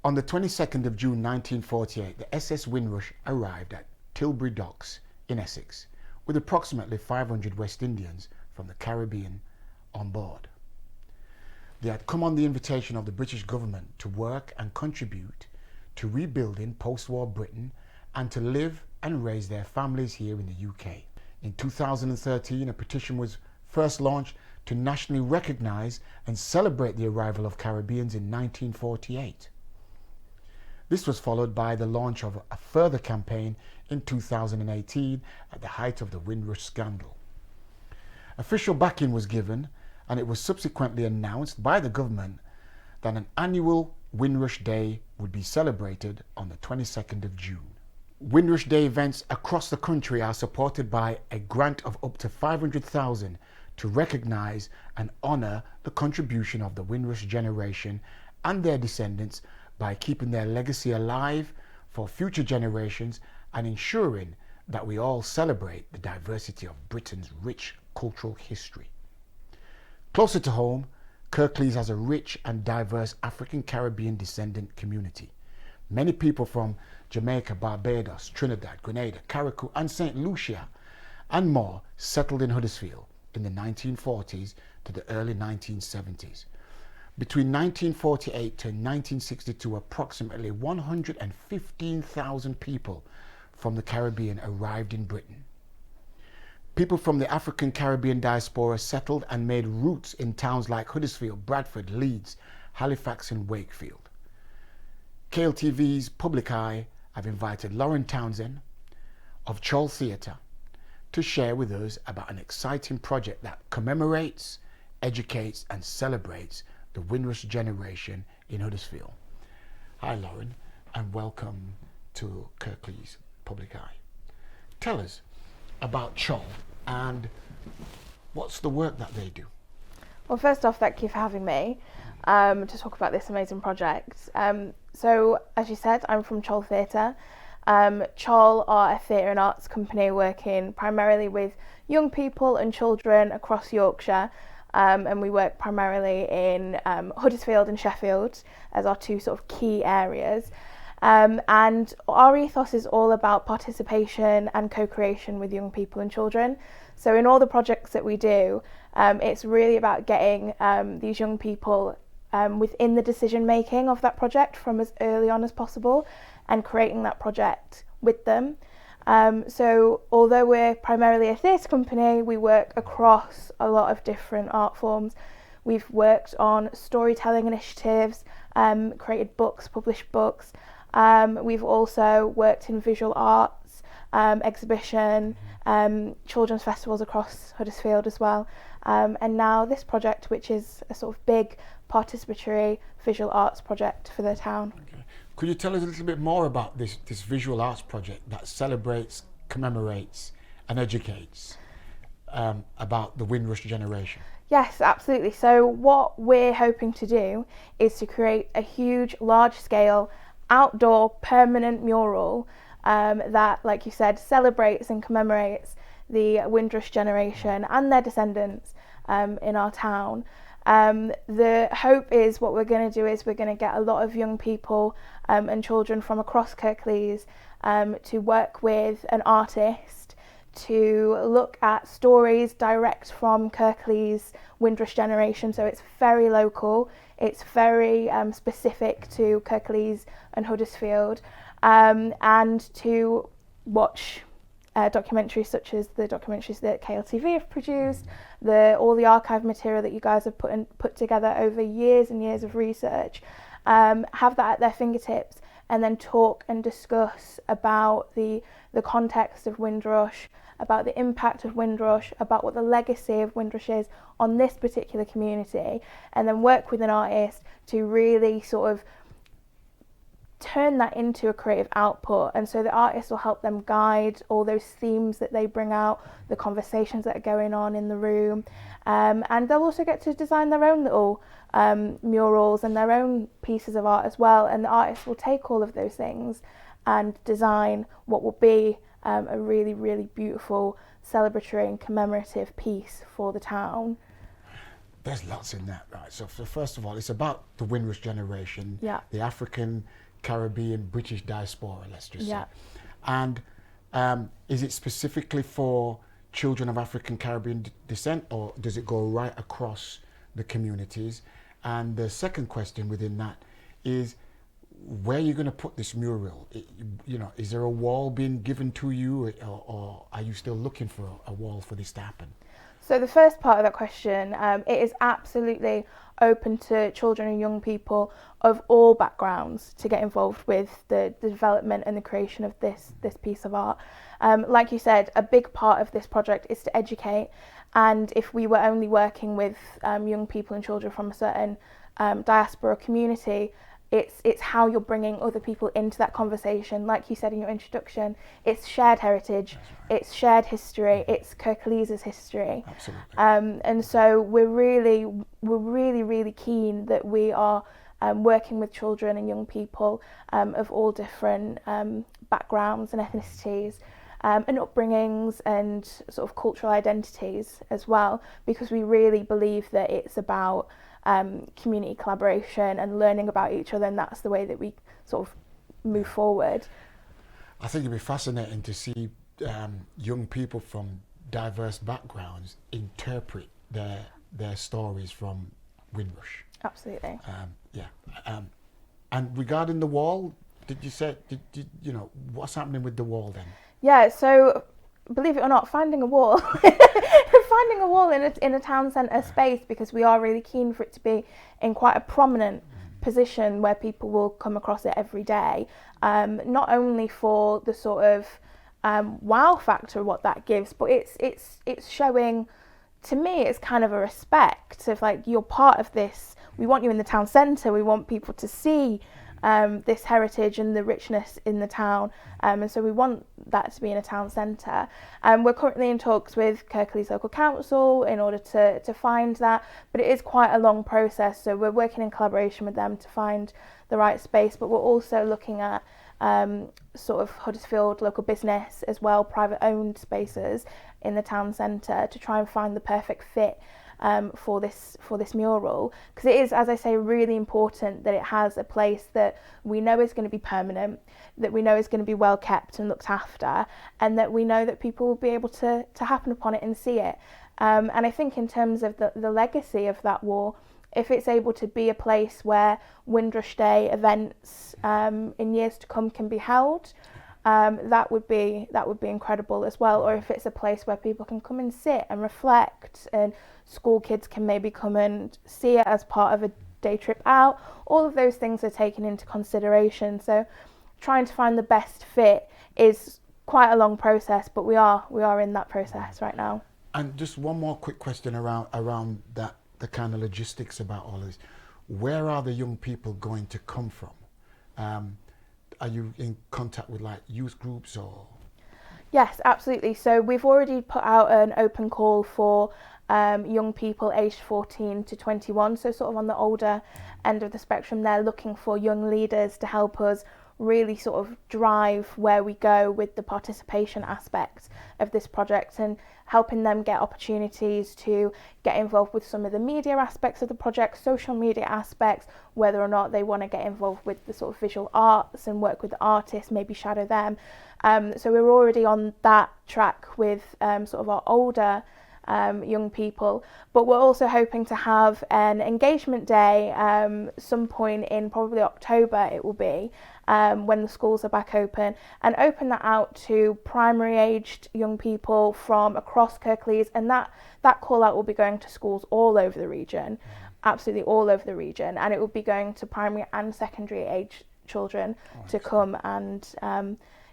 On the 22nd of June 1948, the SS Windrush arrived at Tilbury Docks in Essex with approximately 500 West Indians from the Caribbean on board. They had come on the invitation of the British government to work and contribute to rebuilding post-war Britain and to live and raise their families here in the UK. In 2013, a petition was first launched to nationally recognise and celebrate the arrival of Caribbeans in 1948. This was followed by the launch of a further campaign in 2018 at the height of the Windrush scandal. Official backing was given, and it was subsequently announced by the government that an annual Windrush Day would be celebrated on the 22nd of June. Windrush Day events across the country are supported by a grant of up to $500,000 to recognise and honour the contribution of the Windrush Generation and their descendants by keeping their legacy alive for future generations and ensuring that we all celebrate the diversity of Britain's rich cultural history. Closer to home, Kirklees has a rich and diverse African Caribbean descendant community. Many people from Jamaica, Barbados, Trinidad, Grenada, Carriacou and St. Lucia and more settled in Huddersfield in the 1940s to the early 1970s. Between 1948 to 1962, approximately 115,000 people from the Caribbean arrived in Britain. People from the African Caribbean diaspora settled and made roots in towns like Huddersfield, Bradford, Leeds, Halifax and Wakefield. KLTV's Public Eye have invited Lauren Townsend of Chol Theatre to share with us about an exciting project that commemorates, educates and celebrates the Windrush Generation in Huddersfield. Hi Lauren, and welcome to Kirklees Public Eye. Tell us about Chol and what's the work that they do? Well, first off, thank you for having me to talk about this amazing project. So, as you said, I'm from Chol Theatre. Chol are a theatre and arts company working primarily with young people and children across Yorkshire, and we work primarily in Huddersfield and Sheffield as our two sort of key areas. And our ethos is all about participation and co-creation with young people and children. So in all the projects that we do, it's really about getting these young people within the decision making of that project from as early on as possible and creating that project with them. So although we're primarily a theatre company, we work across a lot of different art forms. We've worked on storytelling initiatives, created books, published books. We've also worked in visual arts, exhibition, children's festivals across Huddersfield as well. And now this project, which is a sort of big participatory visual arts project for the town. Okay. Could you tell us a little bit more about this visual arts project that celebrates, commemorates and educates about the Windrush Generation? Yes, absolutely. So what we're hoping to do is to create a huge, large-scale, outdoor, permanent mural that, like you said, celebrates and commemorates the Windrush Generation and their descendants in our town. The hope is what we're going to do is we're going to get a lot of young people and children from across Kirklees to work with an artist to look at stories direct from Kirklees Windrush Generation. So it's very local, it's very specific to Kirklees and Huddersfield, and to watch documentaries such as the documentaries that KLTV have produced, all the archive material that you guys have put together over years and years of research, have that at their fingertips, and then talk and discuss about the context of Windrush, about the impact of Windrush, about what the legacy of Windrush is on this particular community, and then work with an artist to really sort of turn that into a creative output. And so the artist will help them guide all those themes that they bring out, the conversations that are going on in the room, and they'll also get to design their own little murals and their own pieces of art as well, and the artist will take all of those things and design what will be a really, really beautiful celebratory and commemorative piece for the town. There's lots in that, right? So first of all, it's about the Windrush generation, Yeah. the African, Caribbean, British diaspora, let's just Yeah. say. And is it specifically for children of African Caribbean descent, or does it go right across the communities? And the second question within that is, where are you going to put this mural? Is there a wall being given to you, or are you still looking for a wall for this to happen? So the first part of that question, it is absolutely open to children and young people of all backgrounds to get involved with the development and the creation of this piece of art. Like you said, a big part of this project is to educate, and if we were only working with young people and children from a certain diaspora community, it's how you're bringing other people into that conversation. Like you said in your introduction, it's shared heritage, right. It's shared history, it's Kirklees' history. Absolutely. And so we're really keen that we are working with children and young people of all different backgrounds and ethnicities and upbringings and sort of cultural identities as well, because we really believe that it's about community collaboration and learning about each other, and that's the way that we sort of move forward. I think it'd be fascinating to see young people from diverse backgrounds interpret their stories from Windrush. Absolutely. And regarding the wall, did what's happening with the wall then? Yeah, so believe it or not, finding a wall in a town centre space, because we are really keen for it to be in quite a prominent position where people will come across it every day, not only for the sort of wow factor of what that gives, but it's showing, to me, it's kind of a respect of like, you're part of this. We want you in the town centre. We want people to see this heritage and the richness in the town, and so we want that to be in a town centre. We're currently in talks with Kirklees Local Council in order to find that, but it is quite a long process, so we're working in collaboration with them to find the right space, but we're also looking at sort of Huddersfield local business as well, private owned spaces in the town centre, to try and find the perfect fit for this mural, because it is, as I say, really important that it has a place that we know is going to be permanent, that we know is going to be well kept and looked after, and that we know that people will be able to happen upon it and see it. And I think in terms of the legacy of that wall, if it's able to be a place where Windrush Day events in years to come can be held, that would be incredible as well. Or if it's a place where people can come and sit and reflect, and school kids can maybe come and see it as part of a day trip out. All of those things are taken into consideration. So trying to find the best fit is quite a long process, but we are in that process right now. And just one more quick question around that, the kind of logistics about all this. Where are the young people going to come from? Are you in contact with like youth groups or? Yes, absolutely. So we've already put out an open call for young people aged 14 to 21, so sort of on the older end of the spectrum. They're looking for young leaders to help us really sort of drive where we go with the participation aspect of this project, and helping them get opportunities to get involved with some of the media aspects of the project, social media aspects, whether or not they want to get involved with the sort of visual arts and work with the artists, maybe shadow them. So we're already on that track with sort of our older young people, but we're also hoping to have an engagement day some point in probably October it will be, when the schools are back open, and open that out to primary aged young people from across Kirklees, and that call out will be going to schools all over the region, absolutely all over the region, and it will be going to primary and secondary age children to come and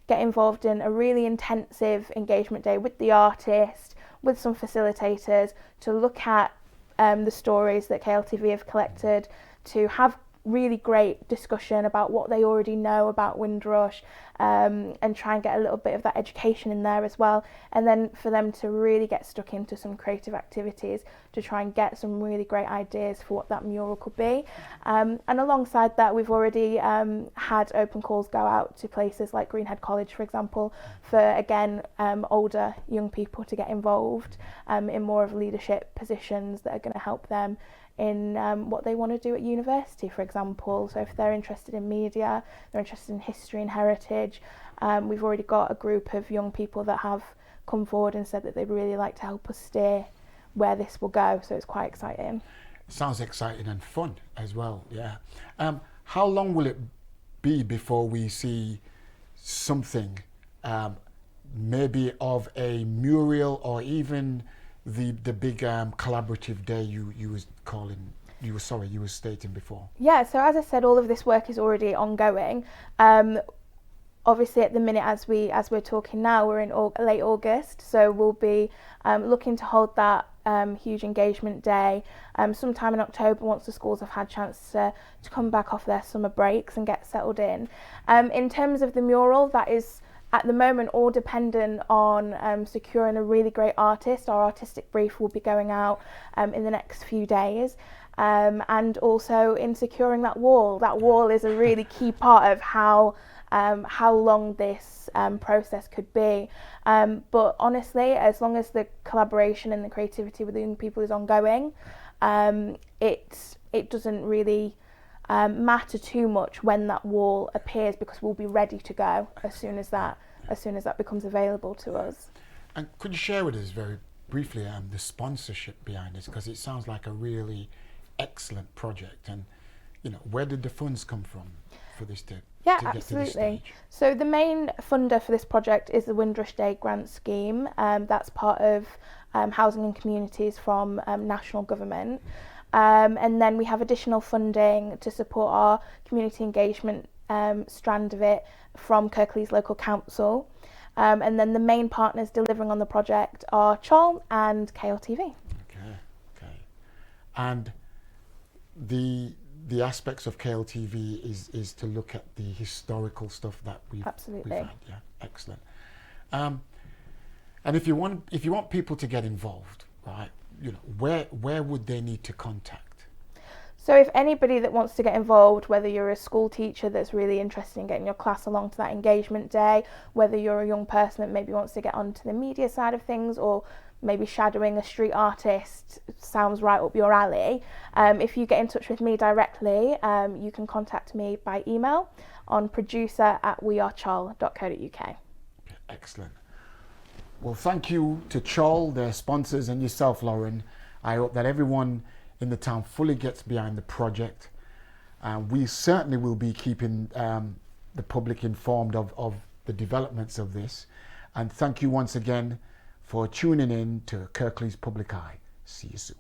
get involved in a really intensive engagement day with the artist, with some facilitators, to look at the stories that KLTV have collected, to have really great discussion about what they already know about Windrush, and try and get a little bit of that education in there as well, and then for them to really get stuck into some creative activities to try and get some really great ideas for what that mural could be. And alongside that, we've already had open calls go out to places like Greenhead College, for example, for again older young people to get involved in more of leadership positions that are going to help them in what they want to do at university, for example. So if they're interested in media, they're interested in history and heritage, we've already got a group of young people that have come forward and said that they'd really like to help us steer where this will go, so it's quite exciting. Sounds exciting and fun as well, yeah. How long will it be before we see something, maybe of a mural or even the big collaborative day you were stating before? Yeah, so as I said, all of this work is already ongoing. Obviously at the minute as we're talking now, we're in late August, so we'll be looking to hold that huge engagement day sometime in October, once the schools have had a chance to come back off their summer breaks and get settled in. In terms of the mural, that is at the moment all dependent on securing a really great artist. Our artistic brief will be going out in the next few days, and also in securing that wall. That wall is a really key part of how long this process could be. But honestly, as long as the collaboration and the creativity with the young people is ongoing, it doesn't really matter too much when that wall appears, because we'll be ready to go as soon as that becomes available to us. And could you share with us very briefly the sponsorship behind this, because it sounds like a really excellent project, and where did the funds come from for this to Yeah, get absolutely. to this stage? So the main funder for this project is the Windrush Day Grant Scheme. That's part of Housing and Communities from national government. And then we have additional funding to support our community engagement strand of it from Kirklees Local Council. And then the main partners delivering on the project are Chol and KLTV. Okay. And the aspects of KLTV is to look at the historical stuff that we've had. Yeah, excellent. And if you want people to get involved, right, where would they need to contact? So if anybody that wants to get involved, whether you're a school teacher that's really interested in getting your class along to that engagement day, whether you're a young person that maybe wants to get onto the media side of things, or maybe shadowing a street artist sounds right up your alley, if you get in touch with me directly, you can contact me by email on producer@wearechol.co.uk. Excellent. Well, thank you to Chol, their sponsors, and yourself, Lauren. I hope that everyone in the town fully gets behind the project. We certainly will be keeping the public informed of the developments of this. And thank you once again for tuning in to Kirklees Public Eye. See you soon.